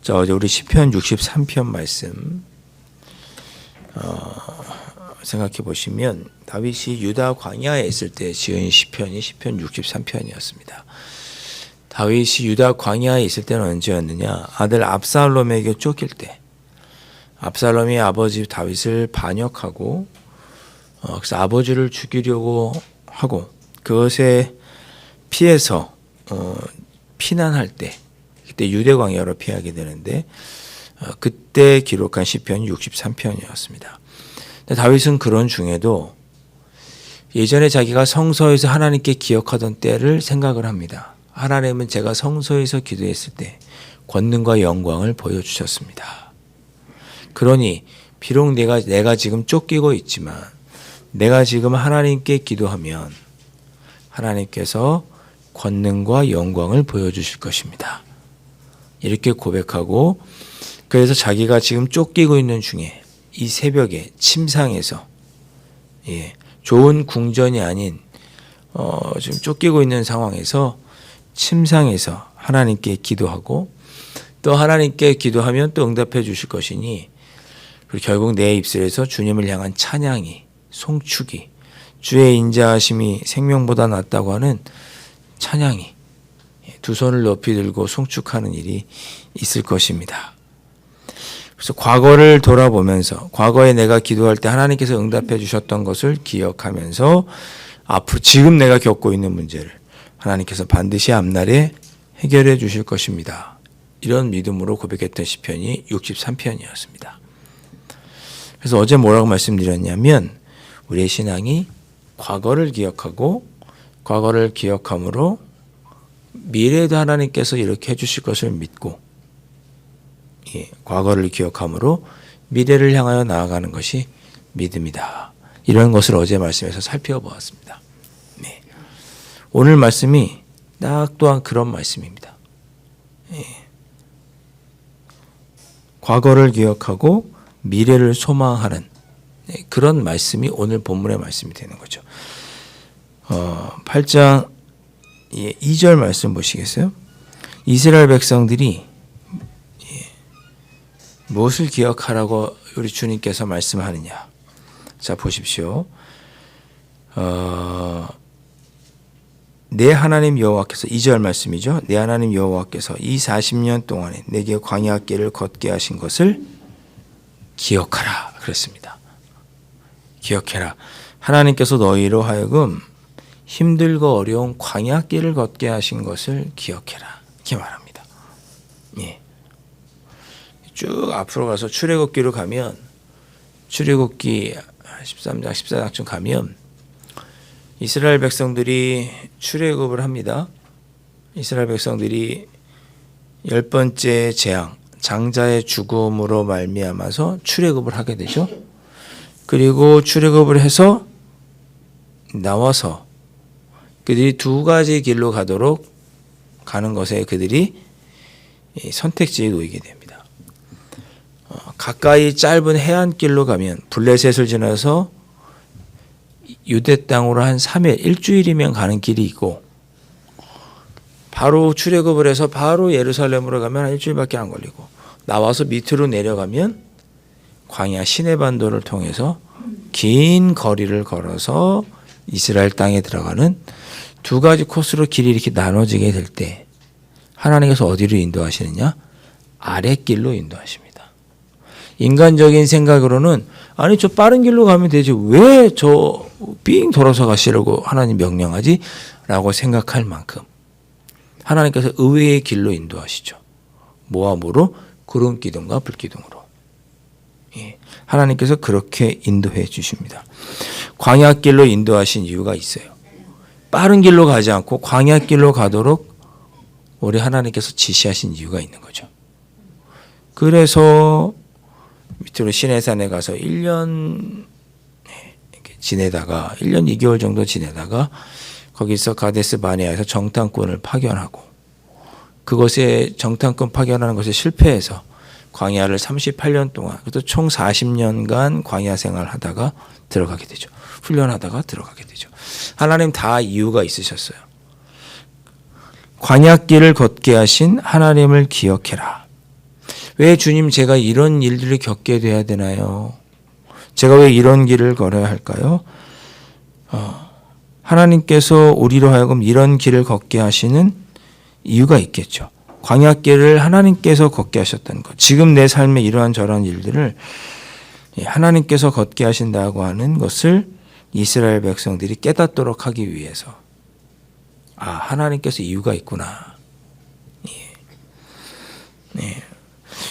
자, 어제 우리 시편 63편 말씀 생각해 보시면 다윗이 유다 광야에 있을 때 지은 시편이 시편 63편이었습니다. 다윗이 유다 광야에 있을 때는 언제였느냐? 아들 압살롬에게 쫓길 때, 압살롬이 아버지 다윗을 반역하고 그래서 아버지를 죽이려고 하고 그것에 피해서 피난할 때, 그때 유대 광야로 피하게 되는데 그때 기록한 시편이 63편이었습니다. 다윗은 그런 중에도 예전에 자기가 성소에서 하나님께 기억하던 때를 생각을 합니다. 하나님은 제가 성소에서 기도했을 때 권능과 영광을 보여주셨습니다. 그러니 비록 내가 지금 쫓기고 있지만 내가 지금 하나님께 기도하면 하나님께서 권능과 영광을 보여주실 것입니다. 이렇게 고백하고, 그래서 자기가 지금 쫓기고 있는 중에 이 새벽에 침상에서 좋은 궁전이 아닌 지금 쫓기고 있는 상황에서 침상에서 하나님께 기도하고, 또 하나님께 기도하면 또 응답해 주실 것이니, 그리고 결국 내 입술에서 주님을 향한 찬양이, 송축이, 주의 인자하심이 생명보다 낫다고 하는 찬양이, 두 손을 높이 들고 송축하는 일이 있을 것입니다. 그래서 과거를 돌아보면서 과거에 내가 기도할 때 하나님께서 응답해 주셨던 것을 기억하면서 앞으로 지금 내가 겪고 있는 문제를 하나님께서 반드시 앞날에 해결해 주실 것입니다. 이런 믿음으로 고백했던 시편이 63편이었습니다. 그래서 어제 뭐라고 말씀드렸냐면, 우리의 신앙이 과거를 기억하고 과거를 기억함으로 미래에도 하나님께서 이렇게 해주실 것을 믿고, 과거를 기억함으로 미래를 향하여 나아가는 것이 믿음이다. 이런 것을 어제 말씀에서 살펴보았습니다. 네. 오늘 말씀이 딱 또한 그런 말씀입니다. 과거를 기억하고 미래를 소망하는 그런 말씀이 오늘 본문의 말씀이 되는 거죠. 8장 2절 말씀 보시겠어요? 이스라엘 백성들이 무엇을 기억하라고 우리 주님께서 말씀하느냐? 자, 보십시오. 내 하나님 여호와께서, 2절 말씀이죠. 내 하나님 여호와께서 이 40년 동안에 내게 광야길을 걷게 하신 것을 기억하라 그랬습니다. 기억해라. 하나님께서 너희로 하여금 힘들고 어려운 광야길을 걷게 하신 것을 기억해라. 이렇게 말합니다. 쭉 앞으로 가서 출애굽기로 가면, 출애굽기 13장 14장쯤 가면 이스라엘 백성들이 출애굽을 합니다. 이스라엘 백성들이 10번째 재앙, 장자의 죽음으로 말미암아서 출애굽을 하게 되죠. 그리고 출애굽을 해서 나와서 그들이 두 가지 길로 가도록 가는 것에 그들이 선택지에 놓이게 됩니다. 가까이 짧은 해안길로 가면 블레셋을 지나서 유대 땅으로 한 3일, 일주일이면 가는 길이 있고, 바로 출애굽을 해서 바로 예루살렘으로 가면 한 일주일밖에 안 걸리고, 나와서 밑으로 내려가면 광야 시내반도를 통해서 긴 거리를 걸어서 이스라엘 땅에 들어가는 두 가지 코스로 길이 이렇게 나눠지게 될 때 하나님께서 어디로 인도하시느냐? 아랫길로 인도하십니다. 인간적인 생각으로는 아니 저 빠른 길로 가면 되지 왜 저 삥 돌아서 가시려고 하나님 명령하지? 라고 생각할 만큼 하나님께서 의외의 길로 인도하시죠. 뭐와 뭐로? 구름 기둥과 불 기둥으로. 하나님께서 그렇게 인도해 주십니다. 광야길로 인도하신 이유가 있어요. 빠른 길로 가지 않고 광야길로 가도록 우리 하나님께서 지시하신 이유가 있는 거죠. 그래서 밑으로 시내산에 가서 1년 지내다가 1년 2개월 정도 지내다가 거기서 가데스 바네아에서 정탐꾼을 파견하고, 그것에 정탐꾼 파견하는 것에 실패해서 광야를 38년 동안, 그것도 총 40년간 광야 생활하다가 들어가게 되죠. 훈련하다가 들어가게 되죠. 하나님 다 이유가 있으셨어요. 광야길을 걷게 하신 하나님을 기억해라. 왜 주님 제가 이런 일들을 겪게 돼야 되나요? 제가 왜 이런 길을 걸어야 할까요? 하나님께서 우리로 하여금 이런 길을 걷게 하시는 이유가 있겠죠. 광야길을 하나님께서 걷게 하셨다는 것. 지금 내 삶에 이러한 저러한 일들을 하나님께서 걷게 하신다고 하는 것을 이스라엘 백성들이 깨닫도록 하기 위해서 하나님께서 이유가 있구나.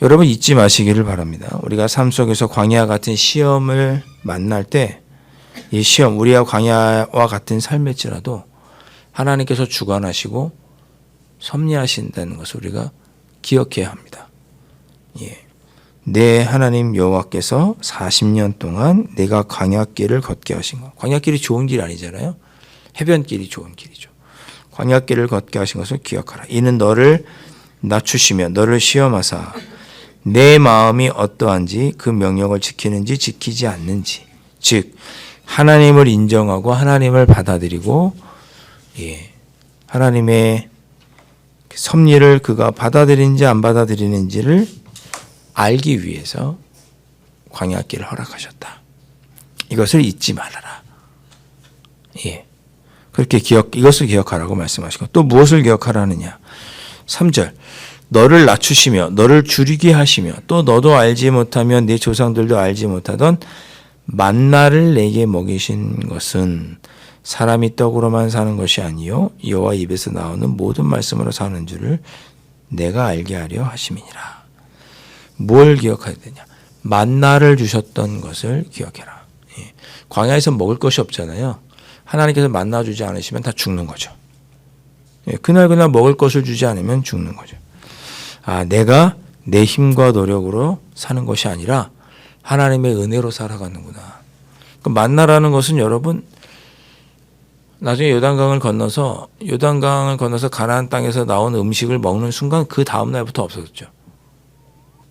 여러분 잊지 마시기를 바랍니다. 우리가 삶 속에서 광야 같은 시험을 만날 때 이 시험, 우리와 광야와 같은 삶일지라도 하나님께서 주관하시고 섭리하신다는 것을 우리가 기억해야 합니다. 내 하나님 여호와께서 40년 동안 내가 광야길을 걷게 하신 것. 광야길이 좋은 길 아니잖아요. 해변길이 좋은 길이죠. 광야길을 걷게 하신 것을 기억하라. 이는 너를 낮추시며 너를 시험하사 내 마음이 어떠한지 그 명령을 지키는지 지키지 않는지, 즉 하나님을 인정하고 하나님을 받아들이고 하나님의 섭리를 그가 받아들이는지 안 받아들이는지를 알기 위해서 광야길을 허락하셨다. 이것을 잊지 말아라. 그렇게 이것을 기억하라고 말씀하시고, 또 무엇을 기억하라느냐? 3절. 너를 낮추시며 너를 줄이게 하시며 또 너도 알지 못하면 네 조상들도 알지 못하던 만나를 내게 먹이신 것은 사람이 떡으로만 사는 것이 아니요 여호와 입에서 나오는 모든 말씀으로 사는 줄을 내가 알게 하려 하심이니라. 뭘 기억해야 되냐? 만나를 주셨던 것을 기억해라. 광야에서 먹을 것이 없잖아요. 하나님께서 만나 주지 않으시면 다 죽는 거죠. 그날 먹을 것을 주지 않으면 죽는 거죠. 내가 내 힘과 노력으로 사는 것이 아니라 하나님의 은혜로 살아가는구나. 만나라는 것은 여러분 나중에 요단강을 건너서 가나안 땅에서 나온 음식을 먹는 순간 그 다음 날부터 없어졌죠.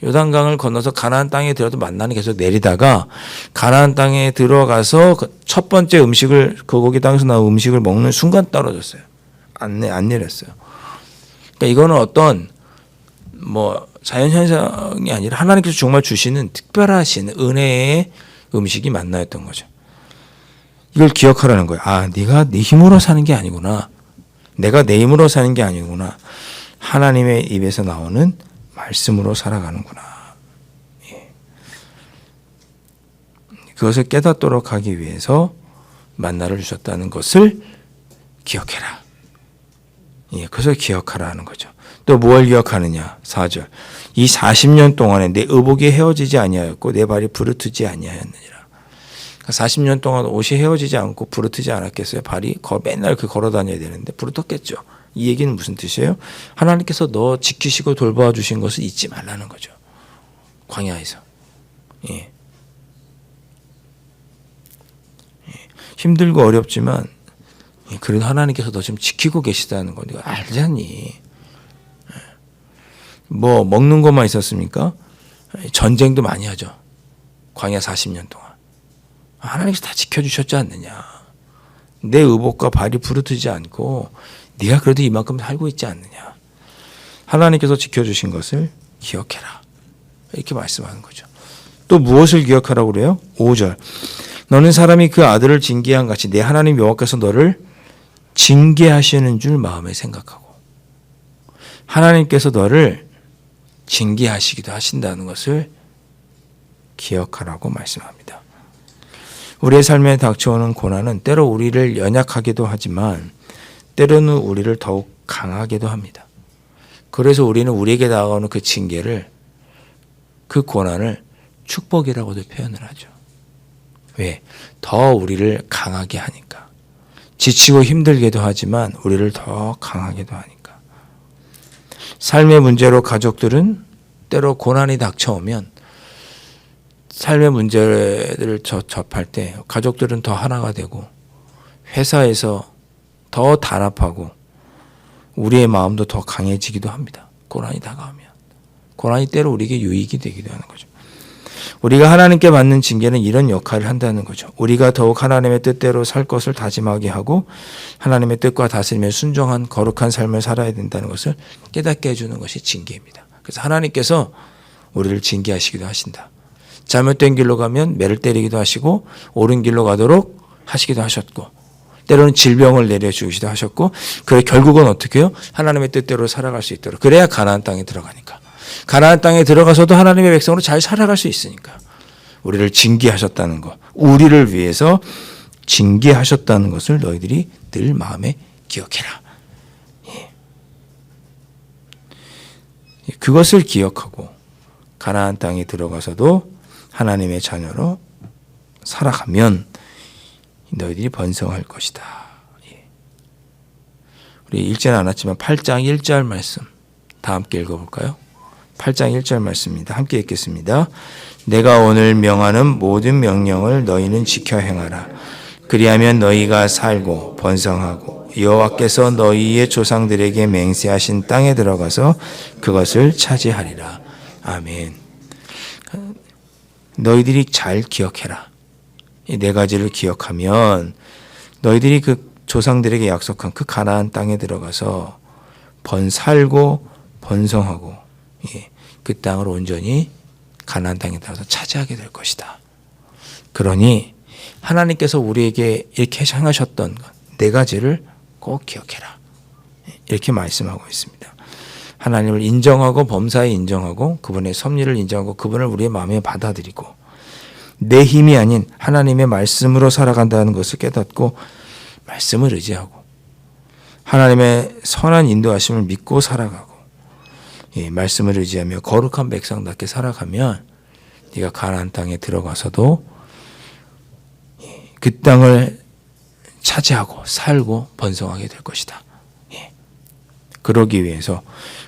요단강을 건너서 가나안 땅에 들어도 만나는 계속 내리다가 가나안 땅에 들어가서 첫 번째 음식을 거기 땅에서 나온 음식을 먹는 순간 떨어졌어요. 안 내렸어요. 그러니까 이거는 어떤 자연현상이 아니라 하나님께서 정말 주시는 특별하신 은혜의 음식이 만나였던 거죠. 이걸 기억하라는 거예요. 네가 네 힘으로 사는 게 아니구나. 내가 내 힘으로 사는 게 아니구나. 하나님의 입에서 나오는 말씀으로 살아가는구나. 그것을 깨닫도록 하기 위해서 만나를 주셨다는 것을 기억해라. 그것을 기억하라 하는 거죠. 또 뭘 기억하느냐? 4절. 이 40년 동안에 내 의복이 헤어지지 아니하였고 내 발이 부르트지 아니하였느니라. 40년 동안 옷이 헤어지지 않고 부르트지 않았겠어요? 발이 맨날 걸어 다녀야 되는데 부르텄겠죠. 이 얘기는 무슨 뜻이에요? 하나님께서 너 지키시고 돌보아 주신 것을 잊지 말라는 거죠. 광야에서. 힘들고 어렵지만 그래도 하나님께서 너 지금 지키고 계시다는 거 네가 알지 않니? 먹는 것만 있었습니까? 전쟁도 많이 하죠. 광야 40년 동안. 하나님께서 다 지켜주셨지 않느냐. 내 의복과 발이 부르트지 않고 네가 그래도 이만큼 살고 있지 않느냐. 하나님께서 지켜주신 것을 기억해라. 이렇게 말씀하는 거죠. 또 무엇을 기억하라고 그래요? 5절. 너는 사람이 그 아들을 징계한 같이 내 하나님 여호와께서 너를 징계하시는 줄 마음에 생각하고 하나님께서 너를 징계하시기도 하신다는 것을 기억하라고 말씀합니다. 우리의 삶에 닥쳐오는 고난은 때로 우리를 연약하기도 하지만 때로는 우리를 더욱 강하게도 합니다. 그래서 우리는 우리에게 다가오는 그 징계를, 그 고난을 축복이라고도 표현을 하죠. 왜? 더 우리를 강하게 하니까. 지치고 힘들게도 하지만 우리를 더 강하게도 하니까. 삶의 문제로 가족들은 때로 고난이 닥쳐오면 삶의 문제를 접할 때 가족들은 더 하나가 되고 회사에서 더 단합하고 우리의 마음도 더 강해지기도 합니다. 고난이 다가오면. 고난이 때로 우리에게 유익이 되기도 하는 거죠. 우리가 하나님께 받는 징계는 이런 역할을 한다는 거죠. 우리가 더욱 하나님의 뜻대로 살 것을 다짐하게 하고 하나님의 뜻과 다스림에 순종한 거룩한 삶을 살아야 된다는 것을 깨닫게 해주는 것이 징계입니다. 그래서 하나님께서 우리를 징계하시기도 하신다. 잘못된 길로 가면 매를 때리기도 하시고 옳은 길로 가도록 하시기도 하셨고 때로는 질병을 내려주시기도 하셨고 그래 결국은 어떻게 해요? 하나님의 뜻대로 살아갈 수 있도록. 그래야 가나안 땅에 들어가니까. 가나안 땅에 들어가서도 하나님의 백성으로 잘 살아갈 수 있으니까. 우리를 징계하셨다는 것. 우리를 위해서 징계하셨다는 것을 너희들이 늘 마음에 기억해라. 예. 그것을 기억하고 가나안 땅에 들어가서도 하나님의 자녀로 살아가면 너희들이 번성할 것이다. 예. 우리 읽지는 않았지만 8장 1절 말씀 다 함께 읽어볼까요? 8장 1절 말씀입니다. 함께 읽겠습니다. 내가 오늘 명하는 모든 명령을 너희는 지켜 행하라. 그리하면 너희가 살고 번성하고 여호와께서 너희의 조상들에게 맹세하신 땅에 들어가서 그것을 차지하리라. 아멘. 너희들이 잘 기억해라. 이 네 가지를 기억하면 너희들이 그 조상들에게 약속한 그 가나안 땅에 들어가서 살고 번성하고 그 땅을 온전히 가나안 땅에 들어가서 차지하게 될 것이다. 그러니 하나님께서 우리에게 이렇게 향하셨던 네 가지를 꼭 기억해라. 이렇게 말씀하고 있습니다. 하나님을 인정하고 범사에 인정하고 그분의 섭리를 인정하고 그분을 우리의 마음에 받아들이고 내 힘이 아닌 하나님의 말씀으로 살아간다는 것을 깨닫고 말씀을 의지하고 하나님의 선한 인도하심을 믿고 살아가고 말씀을 의지하며 거룩한 백성답게 살아가면 네가 가나안 땅에 들어가서도 그 땅을 차지하고 살고 번성하게 될 것이다. 그러기 위해서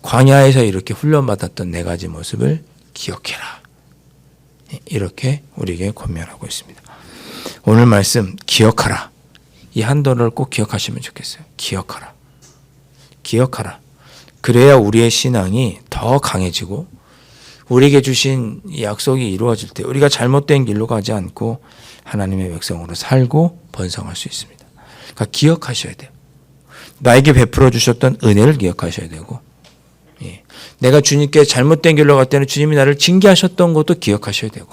광야에서 이렇게 훈련받았던 네 가지 모습을 기억해라. 이렇게 우리에게 권면하고 있습니다. 오늘 말씀 기억하라. 이 한도를 꼭 기억하시면 좋겠어요. 기억하라. 기억하라. 그래야 우리의 신앙이 더 강해지고 우리에게 주신 약속이 이루어질 때 우리가 잘못된 길로 가지 않고 하나님의 백성으로 살고 번성할 수 있습니다. 그러니까 기억하셔야 돼요. 나에게 베풀어 주셨던 은혜를 기억하셔야 되고 내가 주님께 잘못된 길로 갈 때는 주님이 나를 징계하셨던 것도 기억하셔야 되고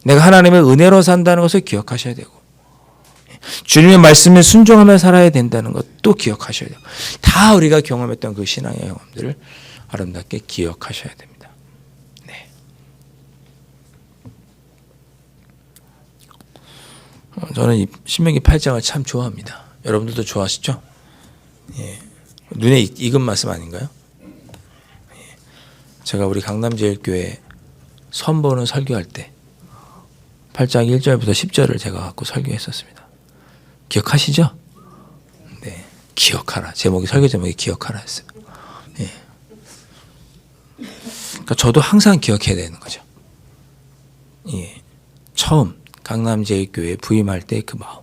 내가 하나님의 은혜로 산다는 것을 기억하셔야 되고 주님의 말씀에 순종하며 살아야 된다는 것도 기억하셔야 되고 다 우리가 경험했던 그 신앙의 경험들을 아름답게 기억하셔야 됩니다. 네. 저는 이 신명기 8장을 참 좋아합니다. 여러분들도 좋아하시죠? 예. 눈에 익은 말씀 아닌가요? 제가 우리 강남제일교회 선보는 설교할 때 8장 1절부터 10절을 제가 갖고 설교했었습니다. 기억하시죠? 네, 기억하라. 설교 제목이 기억하라 했어요. 예. 그러니까 저도 항상 기억해야 되는 거죠. 예. 처음 강남제일교회 부임할 때 그 마음.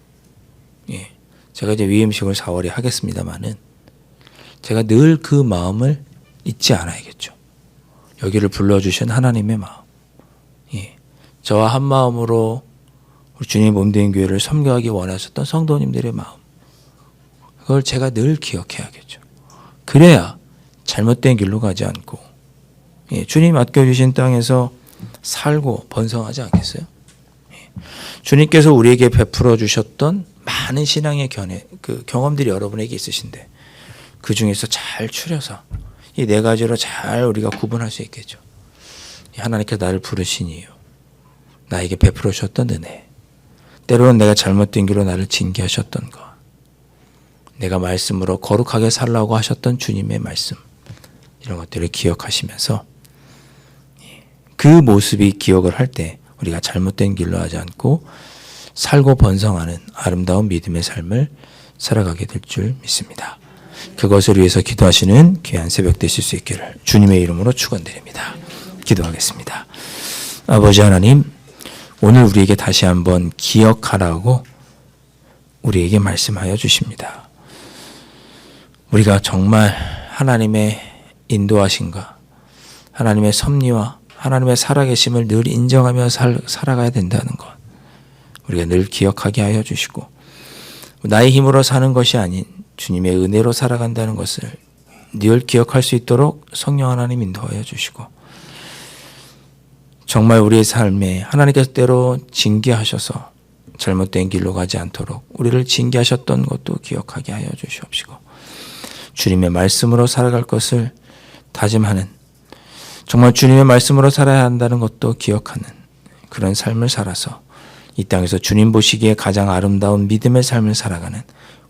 예. 제가 이제 위임식을 4월에 하겠습니다만은 제가 늘 그 마음을 잊지 않아야겠죠. 여기를 불러주신 하나님의 마음. 예. 저와 한 마음으로 우리 주님 몸된 교회를 섬겨하기 원하셨던 성도님들의 마음. 그걸 제가 늘 기억해야겠죠. 그래야 잘못된 길로 가지 않고 주님 맡겨주신 땅에서 살고 번성하지 않겠어요? 주님께서 우리에게 베풀어 주셨던 많은 신앙의 경험들이 여러분에게 있으신데 그 중에서 잘 추려서 이 네 가지로 잘 우리가 구분할 수 있겠죠. 하나님께서 나를 부르신 이유, 나에게 베풀어 주셨던 은혜, 때로는 내가 잘못된 길로 나를 징계하셨던 것, 내가 말씀으로 거룩하게 살라고 하셨던 주님의 말씀, 이런 것들을 기억하시면서 그 모습이 기억을 할 때 우리가 잘못된 길로 하지 않고 살고 번성하는 아름다운 믿음의 삶을 살아가게 될 줄 믿습니다. 그것을 위해서 기도하시는 귀한 새벽 되실 수 있기를 주님의 이름으로 축원드립니다. 기도하겠습니다. 아버지 하나님, 오늘 우리에게 다시 한번 기억하라고 우리에게 말씀하여 주십니다. 우리가 정말 하나님의 인도하심과 하나님의 섭리와 하나님의 살아계심을 늘 인정하며 살아가야 된다는 것, 우리가 늘 기억하게 하여 주시고, 나의 힘으로 사는 것이 아닌 주님의 은혜로 살아간다는 것을 늘 기억할 수 있도록 성령 하나님 인도하여 주시고, 정말 우리의 삶에 하나님께서 때로 징계하셔서 잘못된 길로 가지 않도록 우리를 징계하셨던 것도 기억하게 하여 주시옵시고, 주님의 말씀으로 살아갈 것을 다짐하는, 정말 주님의 말씀으로 살아야 한다는 것도 기억하는 그런 삶을 살아서 이 땅에서 주님 보시기에 가장 아름다운 믿음의 삶을 살아가는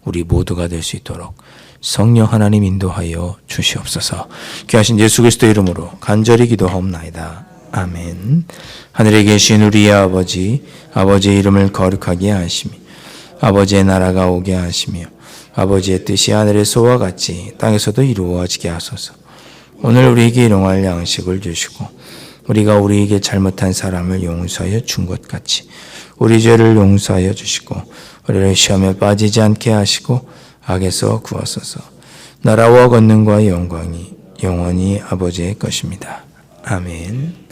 우리 모두가 될 수 있도록 성령 하나님 인도하여 주시옵소서. 귀하신 예수 그리스도 이름으로 간절히 기도하옵나이다. 아멘. 하늘에 계신 우리 아버지, 아버지의 이름을 거룩하게 하시며 아버지의 나라가 오게 하시며 아버지의 뜻이 하늘에서와 같이 땅에서도 이루어지게 하소서. 오늘 우리에게 일용할 양식을 주시고 우리가 우리에게 잘못한 사람을 용서하여 준 것 같이 우리 죄를 용서하여 주시고 우리를 시험에 빠지지 않게 하시고 악에서 구하소서. 나라와 권능과 영광이 영원히 아버지의 것입니다. 아멘.